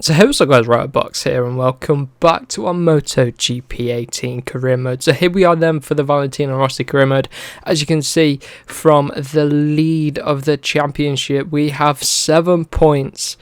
So hey, what's up guys, Riotbox here and welcome back to our MotoGP 18 career mode. So here we are then for the Valentino Rossi career mode. As you can see from the lead of the championship, we have 7 points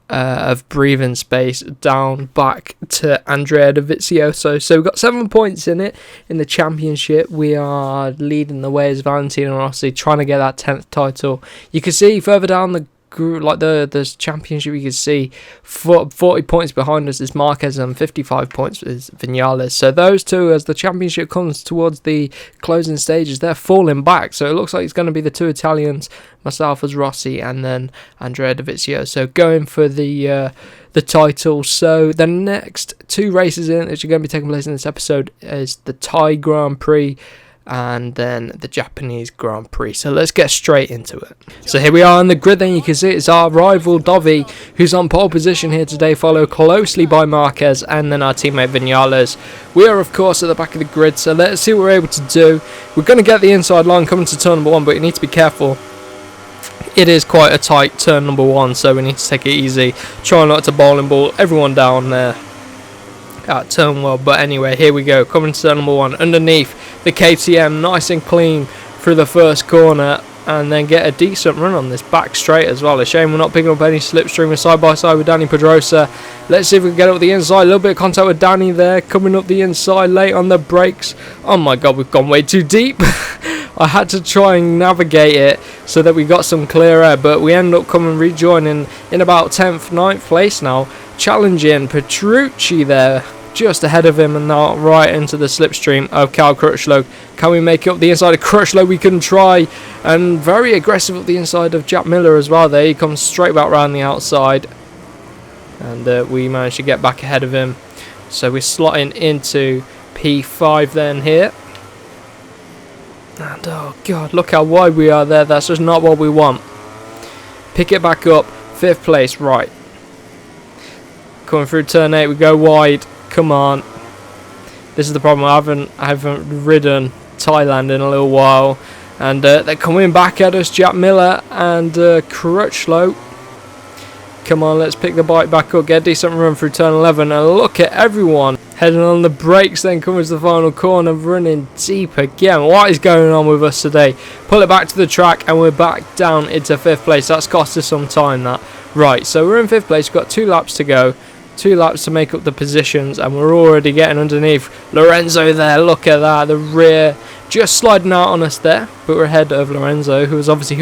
of breathing space down back to Andrea Dovizioso. So we've got 7 points in it in the championship. We are leading the way as Valentino Rossi, trying to get that 10th title. You can see further down the like the championship, you can see 40 points behind us is Marquez and 55 points is Vinales. So those two, as the championship comes towards the closing stages, they're falling back. So it looks like it's going to be the two Italians, myself as Rossi, and then Andrea Dovizioso going for the title. So the next two races in which are going to be taking place in this episode is the Thai Grand Prix and then the Japanese Grand Prix. So let's get straight into it. So here we are on the grid, then you can see it's our rival Dovi who's on pole position here today, followed closely by Marquez and then our teammate Vinales. We are of course at the back of the grid, so let's see what we're able to do. We're going to get the inside line coming to turn number 1, but you need to be careful. It is quite a tight turn number 1, so we need to take it easy. Try not to bowling ball everyone down there at turn 1. But anyway, here we go, coming to turn number 1 underneath the KTM, nice and clean through the first corner, and then get a decent run on this back straight as well. A shame we're not picking up any slipstream. We're side by side with Danny Pedrosa. Let's see if we can get up the inside. A little bit of contact with Danny there, coming up the inside late on the brakes. Oh my god, we've gone way too deep. I had to try and navigate it so that we got some clear air, but we end up coming rejoining in about 10th, 9th place now, challenging Petrucci there, just ahead of him, and now right into the slipstream of Cal Crutchlow. Can we make it up the inside of Crutchlow? We can try, and very aggressive up the inside of Jack Miller as well there. He comes straight back round the outside, and we managed to get back ahead of him. So we're slotting into P5 then here. And oh god, look how wide we are there. That's just not what we want. Pick it back up, 5th place, right. Coming through turn 8, we go wide. Come on. This is the problem. I haven't ridden Thailand in a little while, and they're coming back at us. Jack Miller and Crutchlow. Come on, let's pick the bike back up, get a decent run through turn 11, and look at everyone heading on the brakes. Then coming to the final corner, running deep again. What is going on with us today? Pull it back to the track, and we're back down into 5th place. That's cost us some time, that. Right, so we're in 5th place. We've got 2 laps to go. 2 laps to make up the positions, and we're already getting underneath Lorenzo there. Look at that, the rear just sliding out on us there, but we're ahead of Lorenzo, who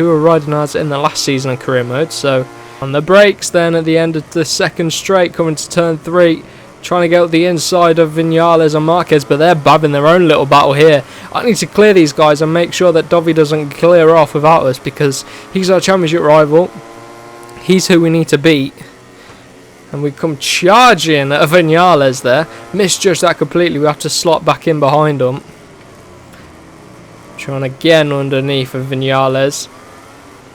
were riding us in the last season of career mode. So on the brakes then at the end of the 2nd straight, coming to turn 3, trying to get up the inside of Vinales and Marquez, but they're babbing their own little battle here. I need to clear these guys and make sure that Dovi doesn't clear off without us, because he's our championship rival. He's who we need to beat. And we come charging at Vinales there. Misjudged that completely. We have to slot back in behind him. Trying again underneath of Vinales.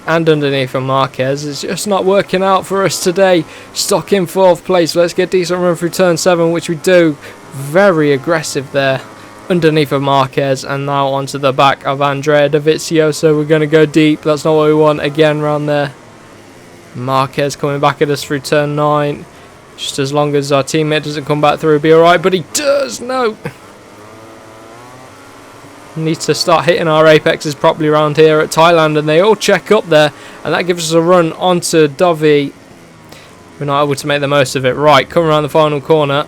And underneath of Marquez. It's just not working out for us today. Stuck in 4th place. Let's get a decent run through turn 7, which we do. Very aggressive there. Underneath of Marquez. And now onto the back of Andrea Dovizioso. We're going to go deep. That's not what we want. Again round there. Marquez coming back at us through turn 9. Just as long as our teammate doesn't come back through, it'll be alright, but he does! No! Needs to start hitting our apexes properly around here at Thailand, and they all check up there, and that gives us a run onto Dovi. We're not able to make the most of it. Right, come around the final corner.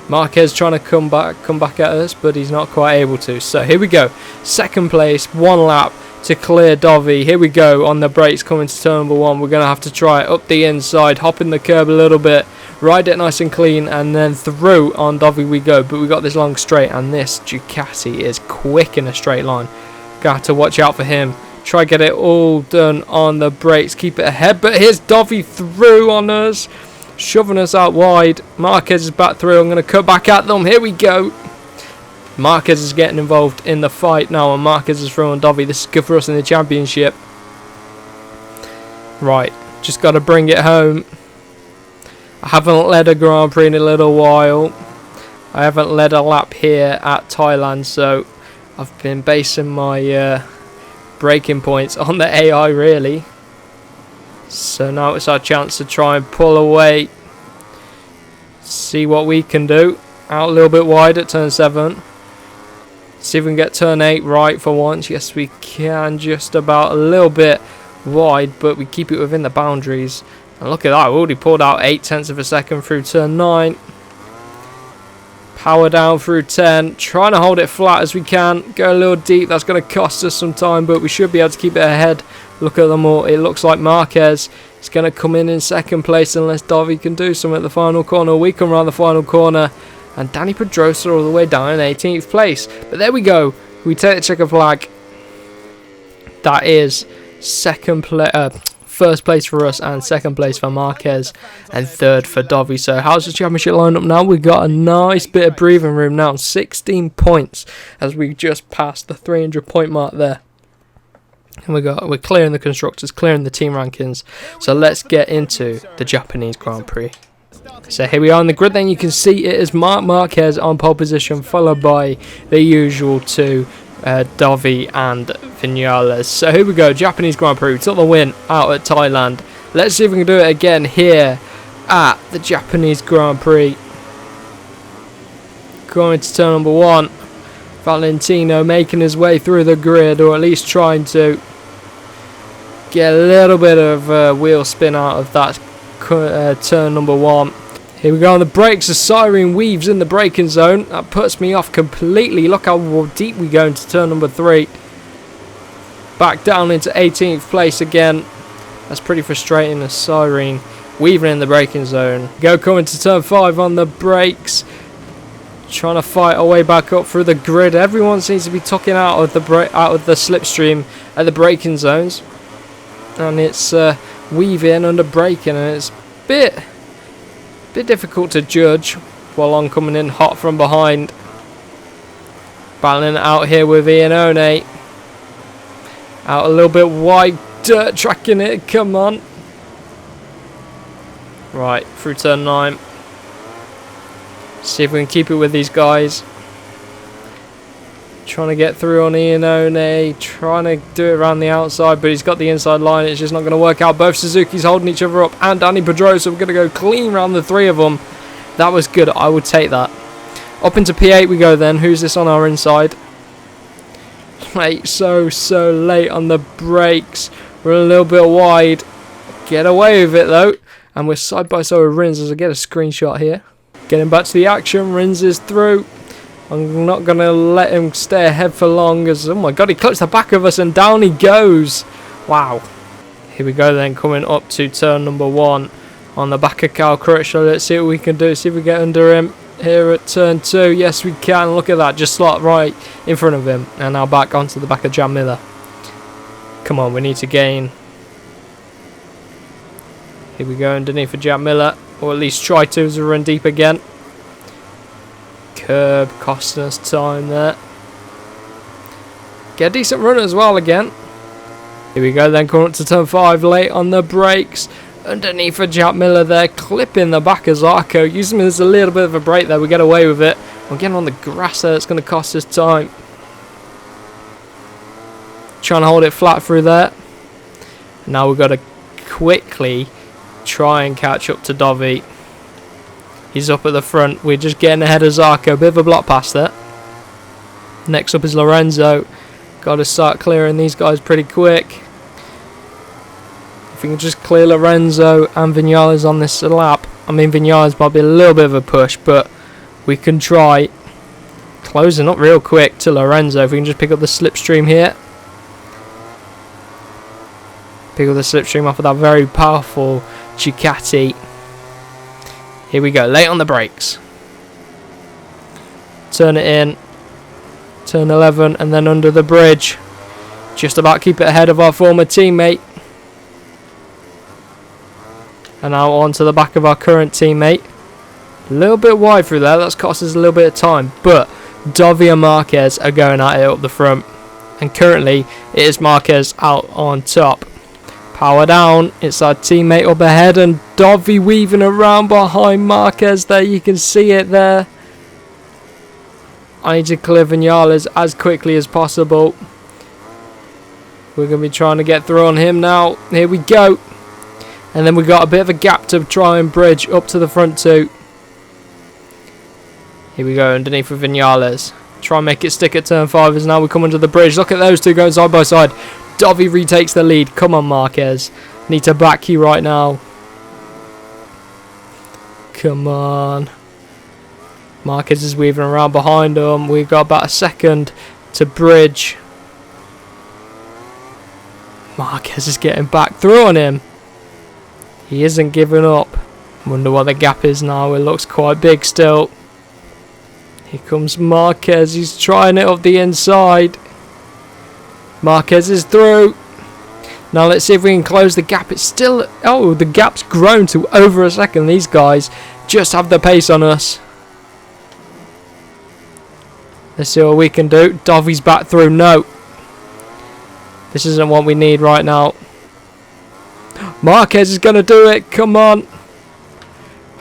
Marquez trying to come back at us, but he's not quite able to. So here we go. 2nd place, 1 lap to clear Dovi. Here we go on the brakes, coming to turn number 1. We're going to have to try up the inside, hop in the curb a little bit, ride it nice and clean, and then through on Dovi we go. But we got this long straight, and this Ducati is quick in a straight line. Got to watch out for him. Try get it all done on the brakes, keep it ahead. But here's Dovi through on us, shoving us out wide. Marquez is back through. I'm going to cut back at them. Here we go. Marquez is getting involved in the fight now, and Marquez is through on Dovi. This is good for us in the championship. Right, just got to bring it home. I haven't led a Grand Prix in a little while. I haven't led a lap here at Thailand, so I've been basing my braking points on the AI really. So now it's our chance to try and pull away See what we can do. Out a little bit wide at turn 7. See if we can get turn 8 right for once. Yes, we can. Just about a little bit wide, but we keep it within the boundaries. And look at that. We already pulled out 0.8 of a second through turn 9. Power down through 10. Trying to hold it flat as we can. Go a little deep. That's going to cost us some time, but we should be able to keep it ahead. Look at them all. It looks like Marquez is going to come in second place unless Davi can do something at the final corner. We come around the final corner. And Danny Pedrosa all the way down in 18th place. But there we go. We take the checker flag. That is first place for us and second place for Marquez and third for Davi. So how's the championship lineup now? We've got a nice bit of breathing room now. 16 points as we just passed the 300 point mark there. And we're clearing the constructors, clearing the team rankings. So let's get into the Japanese Grand Prix. So here we are on the grid. Then you can see it is Marc Marquez on pole position, followed by the usual two, Davi and Vinales. So here we go, Japanese Grand Prix. We took the win out at Thailand. Let's see if we can do it again here at the Japanese Grand Prix. Going to turn number 1. Valentino making his way through the grid, or at least trying to get a little bit of wheel spin out of that turn number 1. Here we go on the brakes. The siren weaves in the braking zone. That puts me off completely. Look how deep we go into turn number 3. Back down into 18th place again. That's pretty frustrating. The siren weaving in the braking zone. Go coming to turn 5 on the brakes. Trying to fight our way back up through the grid. Everyone seems to be tucking out of the slipstream at the braking zones. And it's weaving under braking, and it's a bit difficult to judge while I'm coming in hot from behind. Battling it out here with Iannone. Out a little bit wide, dirt tracking it, come on. Right, through turn 9. See if we can keep it with these guys. Trying to get through on Iannone, trying to do it around the outside, but he's got the inside line. It's just not going to work out. Both Suzuki's holding each other up, and Danny Pedrosa. We're going to go clean around the 3 of them. That was good. I would take that. Up into P8 we go then. Who's this on our inside? Late, so late on the brakes. We're a little bit wide. Get away with it though. And we're side by side with Rins as I get a screenshot here. Getting back to the action. Rins is through. I'm not going to let him stay ahead for long as, oh my god, he clips the back of us and down he goes. Wow. Here we go then, coming up to turn number 1 on the back of Cal Crutch. So let's see what we can do, see if we get under him here at turn 2. Yes, we can. Look at that, just slot right in front of him. And now back onto the back of Jan Miller. Come on, we need to gain. Here we go underneath for Jan Miller, or at least try to as we run deep again. Curb costing us time there. Get a decent run as well again. Here we go then, coming up to turn 5, late on the brakes. Underneath for Jack Miller there, clipping the back of Zarco. Using him as a little bit of a break there, we get away with it. We're getting on the grass there, it's going to cost us time. Trying to hold it flat through there. Now we've got to quickly try and catch up to Davi. He's up at the front. We're just getting ahead of Zarco. Bit of a block pass there. Next up is Lorenzo. Got to start clearing these guys pretty quick. If we can just clear Lorenzo and Vinales on this lap. I mean, Vinales might be a little bit of a push, but we can try. Closing up real quick to Lorenzo. If we can just pick up the slipstream here. Pick up the slipstream off of that very powerful Ducati. Here we go, late on the brakes. Turn it in. Turn 11 and then under the bridge. Just about keep it ahead of our former teammate. And now on to the back of our current teammate. A little bit wide through there, that's cost us a little bit of time. But Davi and Marquez are going at it up the front. And currently it is Marquez out on top. Power down, it's our teammate up ahead and Davi weaving around behind Marquez there, you can see it there. I need to clear Vinales as quickly as possible. We're going to be trying to get through on him now, here we go. And then we got a bit of a gap to try and bridge up to the front 2. Here we go, underneath with Vinales. Try and make it stick at turn 5 as now we come under the bridge. Look at those two going side by side. Dovi retakes the lead. Come on, Marquez. Need to back you right now. Come on. Marquez is weaving around behind him. We've got about a second to bridge. Marquez is getting back through on him. He isn't giving up. Wonder what the gap is now. It looks quite big still. Here comes Marquez. He's trying it up the inside. Marquez is through. Now let's see if we can close the gap. It's still... Oh, the gap's grown to over a second. These guys just have the pace on us. Let's see what we can do. Dovi's back through. No. This isn't what we need right now. Marquez is going to do it. Come on.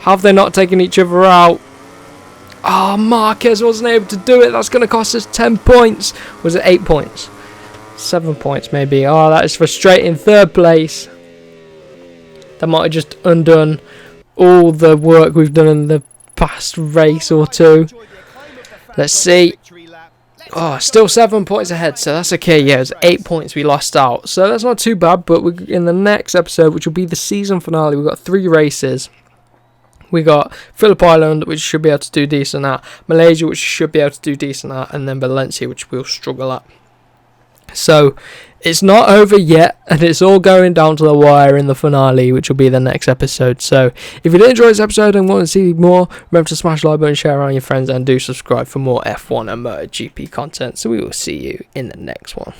Have they not taken each other out? Oh, Marquez wasn't able to do it. That's going to cost us 10 points. Was it 8 points? 7 points maybe. Oh, that is frustrating. Third place. That might have just undone all the work we've done in the past race or two. Let's see. Oh, still 7 points ahead, so that's okay. Yeah, it was 8 points we lost out. So that's not too bad, but in the next episode, which will be the season finale, we've got 3 races. We got Phillip Island, which should be able to do decent at. Malaysia, which should be able to do decent at. And then Valencia, which we'll struggle at. So, it's not over yet, and it's all going down to the wire in the finale, which will be the next episode. So, if you did enjoy this episode and want to see more, remember to smash the like button, share around your friends, and do subscribe for more F1 and MotoGP content. So, we will see you in the next one.